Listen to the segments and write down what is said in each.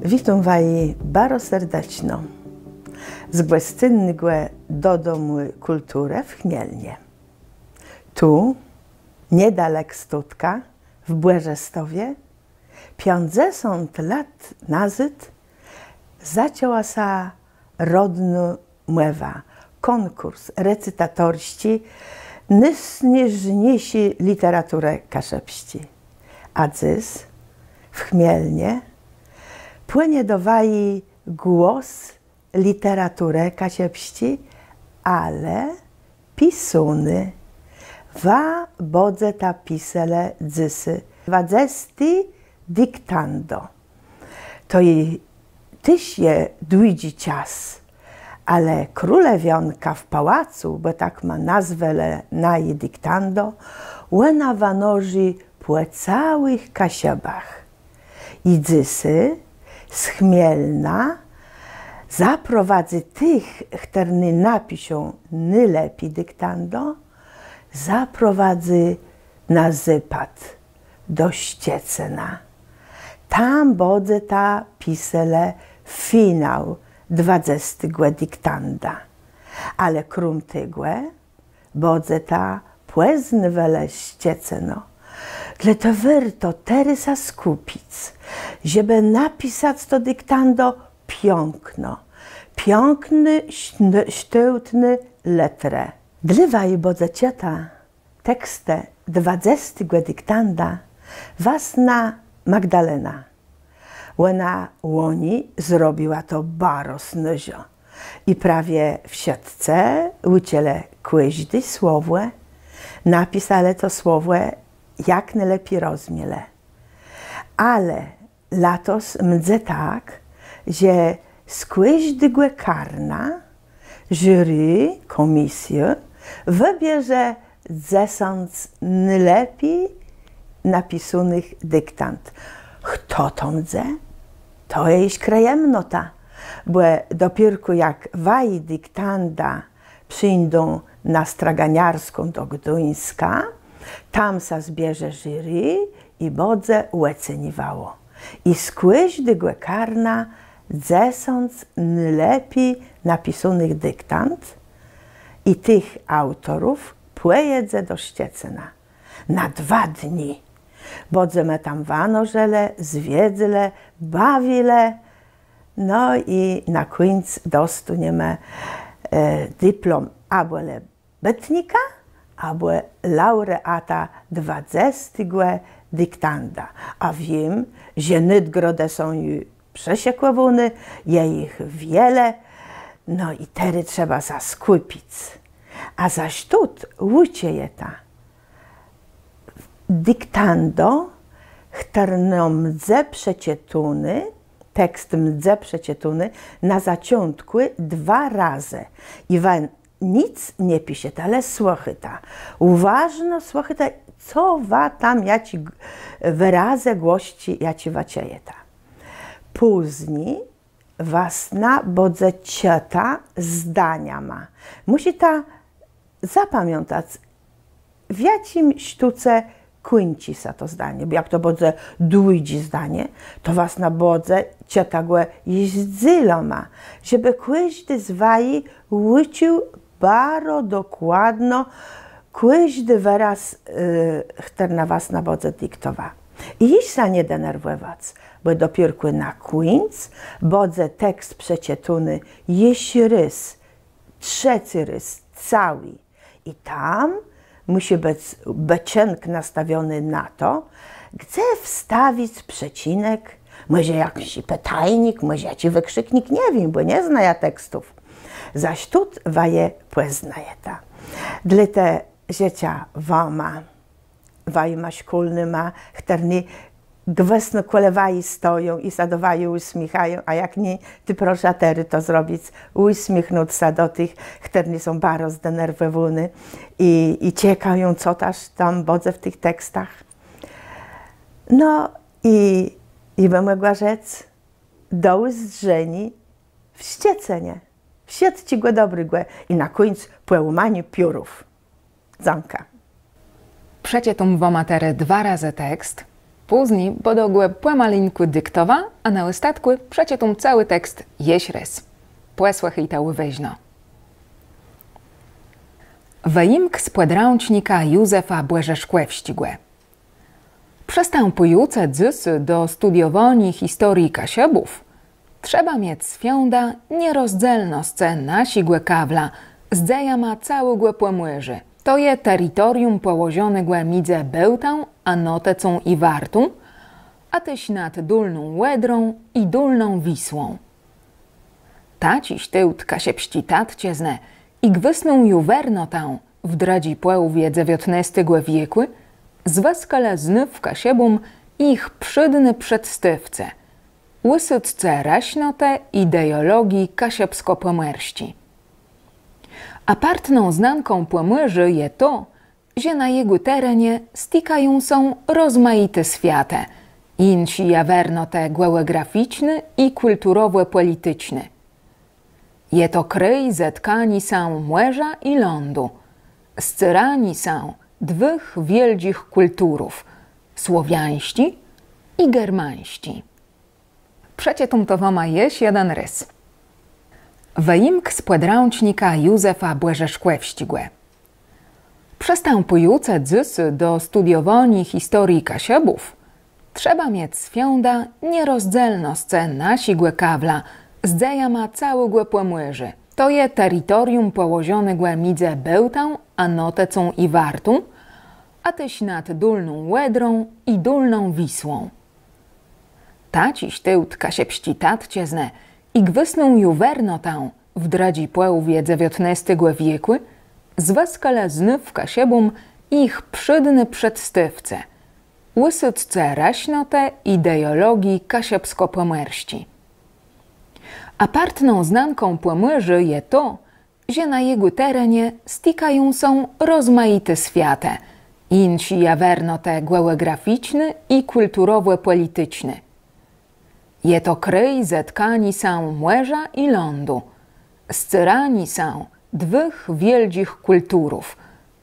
Witam Was bardzo serdecznie z gościnnego do Domu Kultury w Chmielnie. Tu, niedaleko Stutka, w Błeżestowie, 50 lat nazad zaczęła się rodna mływa, konkurs recytatorści najsnieżniejsi literaturę kaszepści. A dziś w Chmielnie płynie do waj głos literaturę kaszepści, ale pisuny. Wa bodze ta pisele dzysy. 20 diktando. To i tyś je długi czas, ale królewionka w pałacu, bo tak ma nazwę na jej diktando, łena wanoży po całych kasiobach. I dzysy z Chmielna zaprowadzi tych, którzy napiszą najlepiej dyktando, zaprowadzi na Zypad do Ściecena. Tam bodze ta pisele finał 20 dyktanda. Ale krum tygłe bodze ta płezny wele Ścieceno. Dla to warto terysa skupić, żeby napisać to dyktando piękno, piękny, sztywny letrę. Dla waj bodze cieta tekstę 20 dyktanda wasna Magdalena. Ona łoni zrobiła to bardzo snizio i prawie w siatce uciele każde słowo, napisale to słowo jak najlepiej rozmiele. Ale latos mdze tak, że z każdego karna jury, komisję wybierze 10 najlepiej napisanych dyktant. Kto to mdze? To jest krajemnota, bo dopiero jak waj dyktanda przyjdą na Straganiarską do Gdyńska, tam sa zbierze jury i bodze ueceniwało. I z każdego karna 10 najlepiej napisanych dyktant i tych autorów pojedzie do Ściecena na 2 dni. Bodze me tam wanożele, zwiedzle, bawile, no i na końcu dostaniemy dyplom albo bytnika, albo laureata 20 dyktanda. A wiem, że nitgrody są już przesiekłowone, je ich wiele, no i tery trzeba zaskupić. A zaś tu ucie je ta dyktando, który mdze przecietuny, tekst mdze przecietuny na zaciątku 2 razy. I nic nie pisze, ale słuchajta. Uważno słuchajta, co wa tam ja ci wyrazę głości, ja ci waciejeta. Później wasna bodze cieta zdania ma. Musi ta zapamiętać, w jakim sztuce kończy się to zdanie, bo jak to bodze długie zdanie, to was na bodze cieta go jeździlo ma, żeby każdy z waj uczył bardzo dokładno każdy wyraz, który na was na bodze dyktowa. I już się nie denerwować, bo dopiero na końcu bodze tekst przecietuny jeśli rys, 3 rys, cały. I tam musi być beczenk nastawiony na to, gdzie wstawić przecinek, może jakiś pytajnik, może jakiś wykrzyknik, nie wiem, bo nie zna ja tekstów. Zaś tu waje poznaje ta. Dla te życia wama, wajma szkolny ma, którzy gwesno kolewaji stoją i sadowaji uśmiechają, a jak nie, ty proszę tery to zrobić, uśmiechnąć się do tych, którzy są bardzo zdenerwowani i ciekają, co też tam bodze w tych tekstach. No i bym mogła rzec, do zdrzeni w Ściecenie. Wsiedł ci go dobry głę i na końcu połamanie piórów. Zamka. Przecie tą dwoma tery 2 razy tekst, Później podogłe płemalinku dyktowa, a na ostatku przecie tam cały tekst jeś res. Płesłach tały weźno. Wyimk z podręcznika Józefa Błeżeszkłewścigłe. Przystępujące dzysy do studiowania historii Kasiebów trzeba mieć święta nierozdzielność nasigłe kawla z dzejama całego płemłyży. To je terytorium położone między Bełtą a Notecą i Wartą, a też nad Dolną Łedrą i Dolną Wisłą. Taciś tyłt kasiepści tatciezne i gwysną juwernotę w dradzi płełwie XIX wieku zwaskale znów Kasiebom ich przydny przedstywce, łysycce raśnote ideologii kasiepsko-pomorści. Apartną znanką Płomyży je to, że na jego terenie stykają się rozmaite świate, insi jawernote geograficzny i kulturowo-polityczny. Je to kryj zetkani są młeża i lądu, scyrani są dwych wielkich kulturów, słowiańści i germańści. Przecie tumtowoma jest jeden rys. Wyimk z podręcznika Józefa Błeżeszkłewścigłe. Przystępujące dzysy do studiowania historii Kasiebów trzeba mieć święta nierozdzielność nasigłe kawla z dzejama całego płemłyży. To je terytorium położone między Bełtą a Notecą i Wartą, a też nad Dolną Łedrą i Dolną Wisłą. Taciś tyłt kasiepści tatciezne i gwysną juwernotę w dradzi płełwie XIX wieku zwaskale znów Kasiebom ich przydny przedstywce, łysycce raśnote ideologii kasiepsko-pomorści. Apartną znanką Płomyży je to, że na jego terenie stykają się rozmaite świate, insi jawernote geograficzny i kulturowo-polityczny. Je to kryj zetkani są młeża i lądu, scyrani są dwych wielkich kulturów,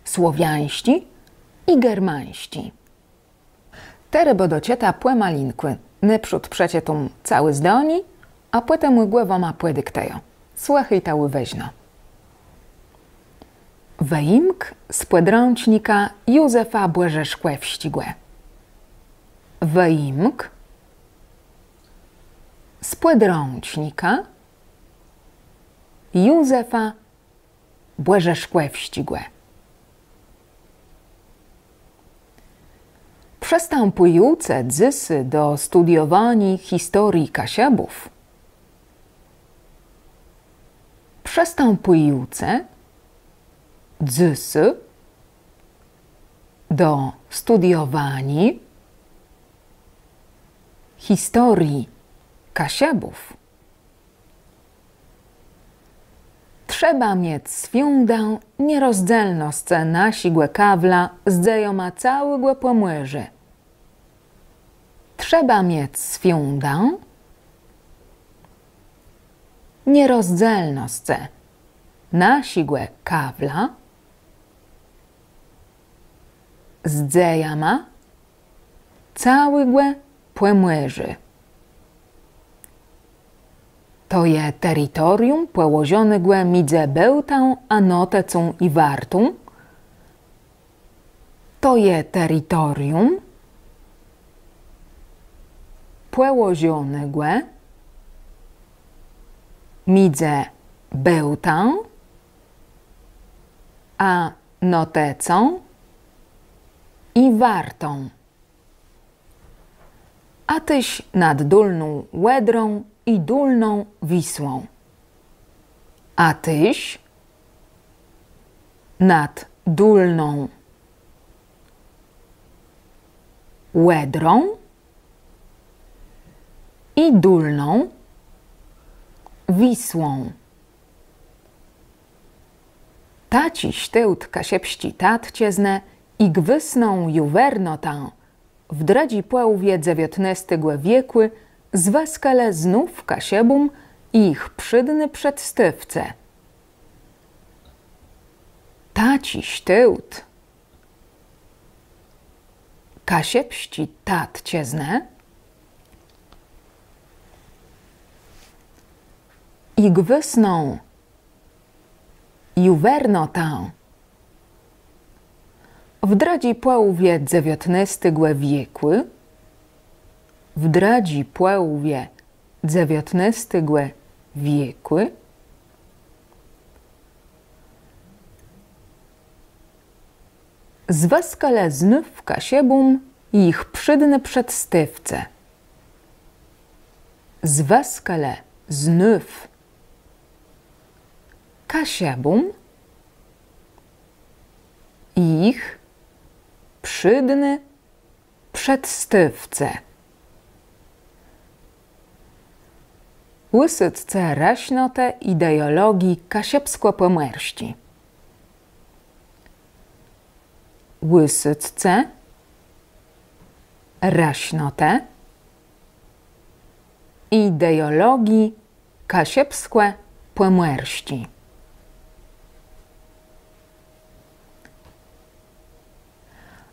słowiańści i germańści. Terebo docieta płemalinkły, neprzód przecie tum cały zdoni, a potem głowoma płedyktejo. Słuchaj tały weźno. Wyimk z podręcznika Józefa Błeżeszkłewścigłe. Wyimk z podręcznika Józefa Błeżeszkłewścigłe. Przystępujące dzysy do studiowania historii Kasiebów przystępujące dzysy do studiowania historii Kasiebów trzeba mieć świętą nierozdzielność nasigłe kawla z dzejoma całego płomłyży. Trzeba mieć świętą nierozdzielność nasigłe kawla z dzejama całego płomłyży. To je terytorium położone między Bełtą a Notecą i Wartą. To je terytorium położone między Bełtą a Notecą i Wartą, a też nad Dolną Łedrą i Dolną Wisłą, a też nad Dolną Łedrą i Dolną Wisłą. Taciś tyłt kasiepści tatciezne i gwysną juwernotę w dradzi płełwie XIX wieku zwaskale znów Kasiebom ich przydny przedstywce. Taciś tyłt kasiepści tatciezne i gwysną juwernotę w dradzi połowie XIX wieku, w dradzi połowie XIX wieku zweskale znów kasiebum ich przydne przedstywce. Zweskale znów kasiebum ich przydne przedstywce. Łysytce raśnote ideologii kasiepsko-pomorści. Łysytce raśnote ideologii kasiepsko-pomorści.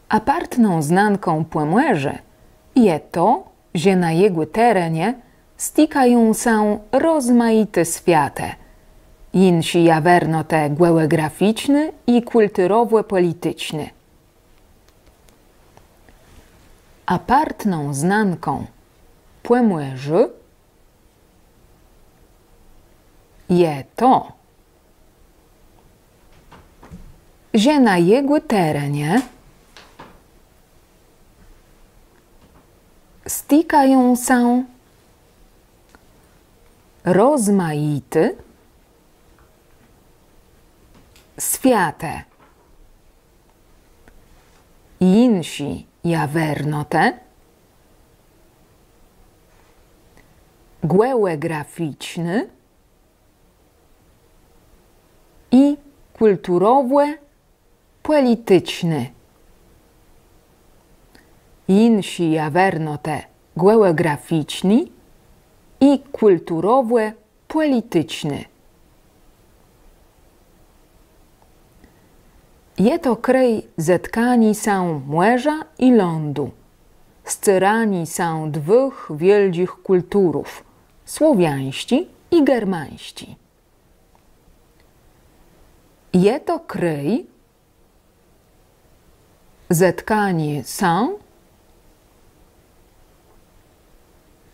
Apartną znanką Pomorze je to, że na jego terenie stykają się rozmaite świate, insi jawernote geograficzny i kulturowo-polityczny. Apartną znanką Pomorze je to, że na jego terenie stykają się rozmaite świate, insi jawernote geograficzny i kulturowo-polityczny. Insi jawernote geograficzni i kulturowo-polityczny. Je to kraj zetkani się morza i lądu, scyrani się dwóch wielkich kulturów, słowiańści i germańści. Je to kraj zetkani się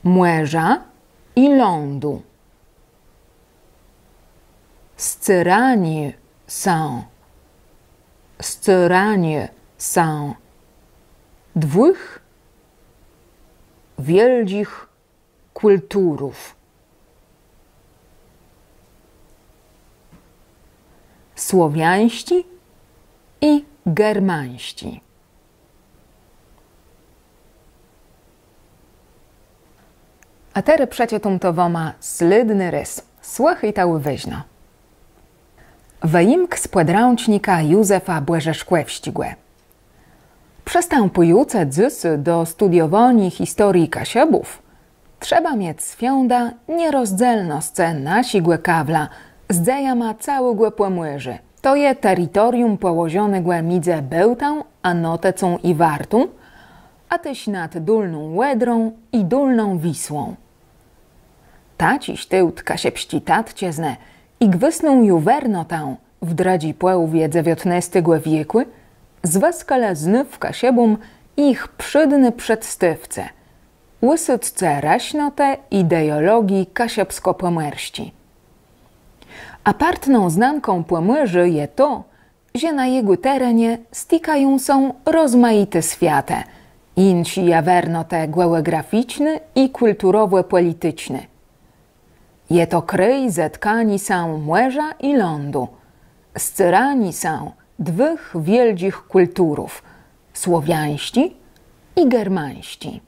morza i lądu, scyrani się dwóch wielkich kulturów, słowiańści i germańści. A teraz przecie tumtowoma slydny rys. Słuchaj ta wyźno. Wyimk z podręcznika Józefa Błeżeszkłewścigłe. Przystępujące dzysy do studiowania historii Kasiebów trzeba mieć święta nierozdzielność naszego kawla z dziejama całego Pomorza. To je terytorium położone między Bełtą a Notecą i Wartą, a też nad Dolną Łedrą i Dolną Wisłą. Taciś tyłt kasiepści tatciezne i gwysną juwernotę w dradzi połowie XIX wieku zweskale znów kasiebum ich przydne przedstywce, łysytce raśnote ideologii kasiepsko-pomorści. Apartną znanką Pomorza je to, że na jego terenie stykają się rozmaite świate, insi jawernote geograficzny i kulturowo-polityczny. Je to kraj zetkani się morza i lądu, scyrani się dwóch wielkich kulturów, słowiańści i germańści.